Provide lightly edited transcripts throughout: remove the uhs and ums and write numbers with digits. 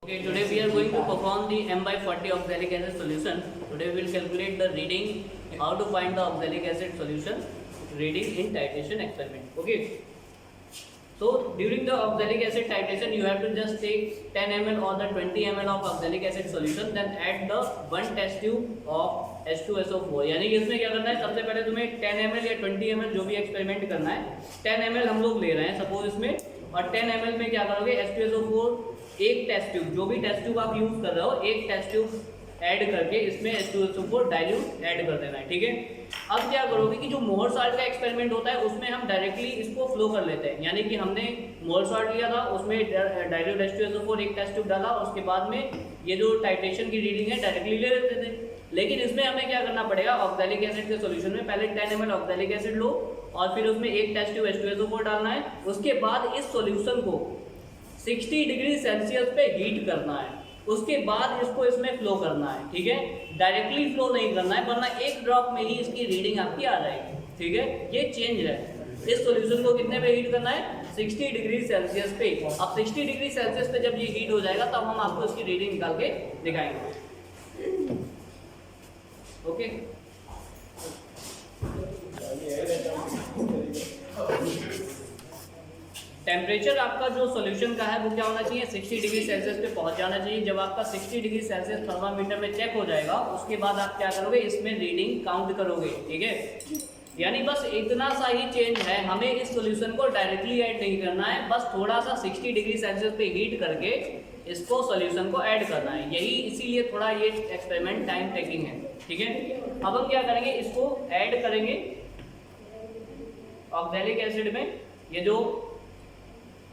Okay, today we are going to perform the M by 40 oxalic acid solution. Today we will calculate the reading, how to find the oxalic acid solution reading in titration experiment. Okay. So during the oxalic acid titration, you have to just take 10 ml or the 20 ml of oxalic acid solution, then add the one test tube of H2SO4. यानी कि इसमें क्या करना है, सबसे पहले तुम्हें 10 ml या 20 ml जो भी एक्सपेरिमेंट करना है, 10 ml हम लोग ले रहे हैं सपोज इसमें, और 10 ml में क्या करोगे, H2SO4 एक टेस्ट ट्यूब, जो भी टेस्ट ट्यूब आप यूज कर रहे हो, एक टेस्ट ट्यूब ऐड करके इसमें H2SO4 डाइल्यूट ऐड कर देना है. ठीक है. अब क्या करोगे कि जो मोहर साल्ट का एक्सपेरिमेंट होता है उसमें हम डायरेक्टली इसको फ्लो कर लेते हैं. यानी कि हमने मोहर साल्ट लिया था, उसमें डाइल्यूट H2SO4 एक टेस्ट ट्यूब डाला, उसके बाद में ये जो टाइट्रेशन की रीडिंग है डायरेक्टली ले लेते थे. लेकिन इसमें हमें क्या करना पड़ेगा, ऑक्सैलिक एसिड के सॉल्यूशन में पहले 10 ml ऑक्सैलिक एसिड लो और फिर उसमें एक टेस्ट ट्यूब H2SO4 डालना है. उसके बाद इस सॉल्यूशन को 60 डिग्री सेल्सियस पे हीट करना है. उसके बाद इसको इसमें फ्लो करना है. ठीक है. डायरेक्टली फ्लो नहीं करना है, वरना एक ड्रॉप में ही इसकी रीडिंग आपकी आ जाएगी. ठीक है. ये चेंज है. इस सॉल्यूशन को कितने पे हीट करना है, 60 डिग्री सेल्सियस पे. अब 60 डिग्री सेल्सियस पे जब ये हीट हो जाएगा तब हम आपको इसकी रीडिंग निकाल के दिखाएंगे. ओके. टेम्परेचर आपका जो सॉल्यूशन का है वो क्या होना चाहिए, 60 डिग्री सेल्सियस पे पहुंच जाना चाहिए. जब आपका 60 डिग्री सेल्सियस थर्मामीटर में चेक हो जाएगा, उसके बाद आप क्या करोगे, इसमें रीडिंग काउंट करोगे. ठीक है. यानी बस इतना सा ही चेंज है, हमें इस सॉल्यूशन को डायरेक्टली ऐड नहीं करना है, बस थोड़ा सा 60 डिग्री सेल्सियस पे हीट करके इसको सॉल्यूशन को ऐड करना है. यही इसीलिए थोड़ा ये एक्सपेरिमेंट टाइम टेकिंग है. ठीक है. अब हम क्या करेंगे, इसको ऐड करेंगे ऑक्सैलिक एसिड में. ये जो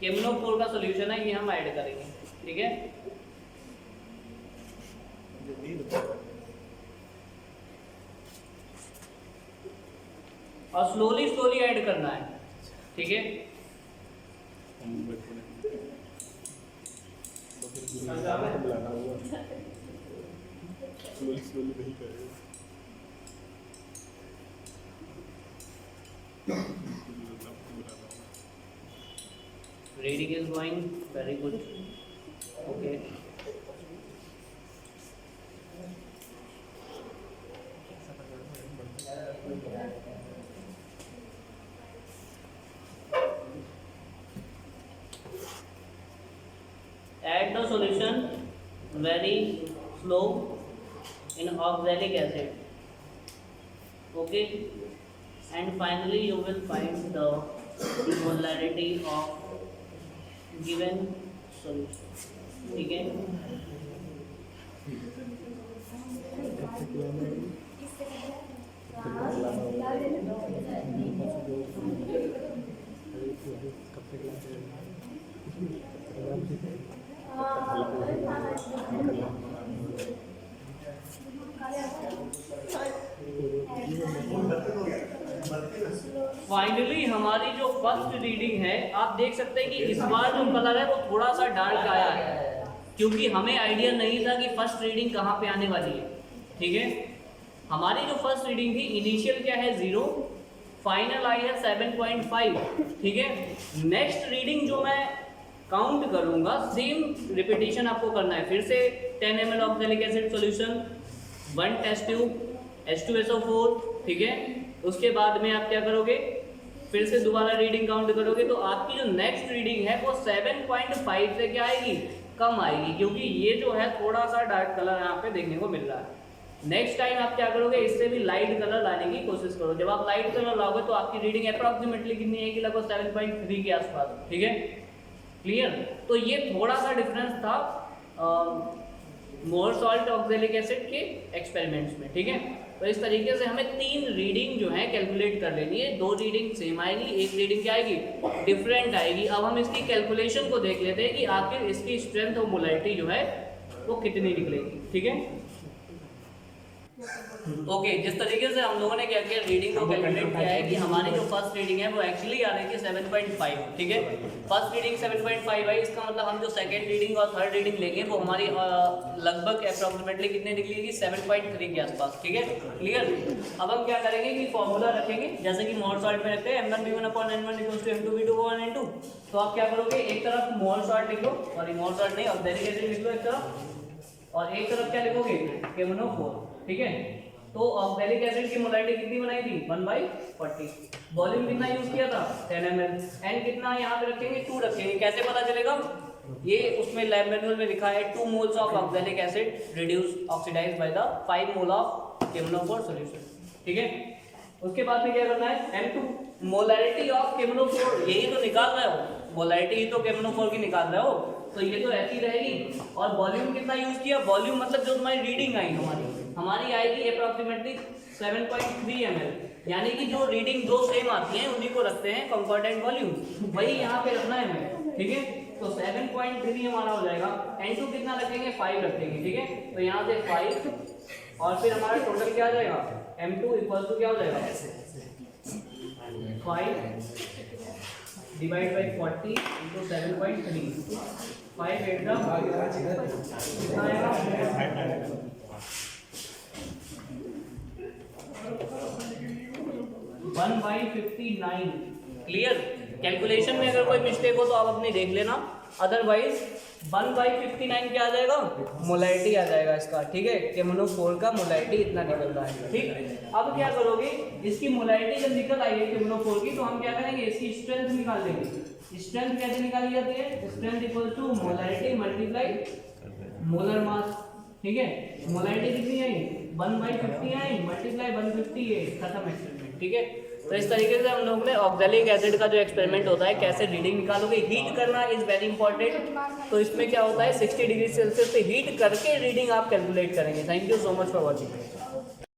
KMnO4 का सॉल्यूशन है ये हम ऐड करेंगे. ठीक है. और स्लोली स्लोली ऐड करना है. ठीक है. Reading is going very good. Okay. Add the solution very slow in oxalic acid. Okay. And finally you will find the molarity of given solution. ठीक है. फाइनली हमारी जो फर्स्ट रीडिंग है, आप देख सकते हैं कि इस बार जो कलर है वो थोड़ा सा डार्क आया है, क्योंकि हमें आइडिया नहीं था कि फर्स्ट रीडिंग कहाँ पे आने वाली है. ठीक है. हमारी जो फर्स्ट रीडिंग थी, इनिशियल क्या है 0, फाइनल आई है 7.5. ठीक है. नेक्स्ट रीडिंग जो मैं काउंट करूंगा, सेम रिपीटेशन आपको करना है. फिर से 10 ml oxalic acid solution, 1 test tube H2SO4. ठीक है. उसके बाद में आप क्या करोगे, फिर से दोबारा रीडिंग काउंट करोगे, तो आपकी जो नेक्स्ट रीडिंग है वो 7.5 से क्या आएगी, कम आएगी, क्योंकि ये जो है थोड़ा सा डार्क कलर यहाँ पे देखने को मिल रहा है. नेक्स्ट टाइम आप क्या करोगे, इससे भी लाइट कलर लाने की कोशिश करो. जब आप लाइट कलर लाओगे तो आपकी रीडिंग अप्रॉक्सीमेटली कितनी आएगी, लगभग 7.3 के आसपास. ठीक है. क्लियर. तो ये थोड़ा सा डिफरेंस था मोहर साल्ट ऑक्सैलिक एसिड के एक्सपेरिमेंट्स में. ठीक है. तो इस तरीके से हमें 3 रीडिंग जो है कैलकुलेट कर लेनी है. 2 रीडिंग सेम आएगी, एक रीडिंग क्या आएगी, डिफरेंट आएगी. अब हम इसकी कैलकुलेशन को देख लेते हैं कि आखिर इसकी स्ट्रेंथ और मोलैरिटी जो है वो कितनी निकलेगी. ठीक है. ओके, जिस तरीके से हम लोगों ने क्या किया, रीडिंग को कैलकुलेट किया है कि हमारी जो फर्स्ट रीडिंग है वो एक्चुअली आ रही थी 7.5, ठीक है। फर्स्ट रीडिंग 7.5 है, इसका मतलब हम जो सेकंड रीडिंग और थर्ड रीडिंग लेंगे वो हमारी लगभग अप्रॉक्सीमेटली कितने निकलेगी, 7.3 के आसपास, ठीक है, क्लियर। अब हम क्या करेंगे कि फॉर्मूला रखेंगे, जैसे कि मोल सॉल्ट में रखते हैं m1v1/n1 = m2v2/n2। तो आप क्या करोगे, एक तरफ मोल सॉल्ट लिख लो, सॉरी मोल सॉल्ट नहीं, ऑक्सैलिक एसिड लिख लो एक तरफ, और एक तरफ क्या लिखोगे, KMnO4, ठीक है। तो ऑक्सैलिक एसिड की मोलैरिटी कितनी बनाई थी, 1/40। वॉल्यूम कितना यूज किया था, 10 ml। एन कितना यहाँ पे रखेंगे, 2 रखेंगे। कैसे पता चलेगा, ये उसमें लैब मैनुअल में लिखा है 2 moles of oxalic acid reduce oxidised by the 5 mole of KMnO4 solution, ठीक है। उसके बाद में क्या करना है, M2 मोलैरिटी ऑफ KMnO4, यही तो निकाल रहे हो, मोलैरिटी ही तो KMnO4 की निकाल रहे हो, तो ये तो ऐसी रहेगी। और वॉल्यूम कितना यूज किया, वॉल्यूम मतलब जो तुम्हारी रीडिंग आई हमारी आएगी अप्रॉक्सीमेटली 7.3 ml, यानी कि जो रीडिंग दो सेम आती हैं उन्हीं को रखते हैं कंकॉर्डेंट वॉल्यूम, वही यहाँ पे रखना है हमें, ठीक है। तो 7.3 हमारा हो जाएगा। N2 कितना रखेंगे, 5 रखेंगे, ठीक है। तो यहाँ से 5 और फिर हमारा टोटल क्या आ जाएगा, M2 इक्वल टू क्या हो जाएगा, 5 डिवाइड बाई 40 इंटू 7.3, 5 एकदम कितना आएगा, 1/59, क्लियर। कैलकुलेशन में अगर कोई मिस्टेक हो तो आप अपनी देख लेना, अदरवाइज 1/59 क्या आ जाएगा, मोलैरिटी आ जाएगा इसका, ठीक है। KMnO4 का मोलैरिटी इतना निकल रहा है, ठीक। अब क्या करोगे, इसकी मोलैरिटी जब निकल आई है KMnO4 की, तो हम क्या करेंगे, इसकी स्ट्रेंथ निकाल लेंगे। स्ट्रेंथ कैसे निकाली जाती है, strength equal to molarity multiply molar mass, ठीक है। मोलैरिटी कितनी आई, 1/50 आई, मल्टीप्लाई 158, खत्म एक्सपेरिमेंट, ठीक है। तो इस तरीके से हम लोग ने ऑक्सैलिक एसिड का जो एक्सपेरिमेंट होता है कैसे रीडिंग निकालोगे, हीट करना इज वेरी इंपॉर्टेंट। तो इसमें क्या होता है 60 डिग्री सेल्सियस पे हीट करके रीडिंग आप कैलकुलेट करेंगे। Thank you so much for watching.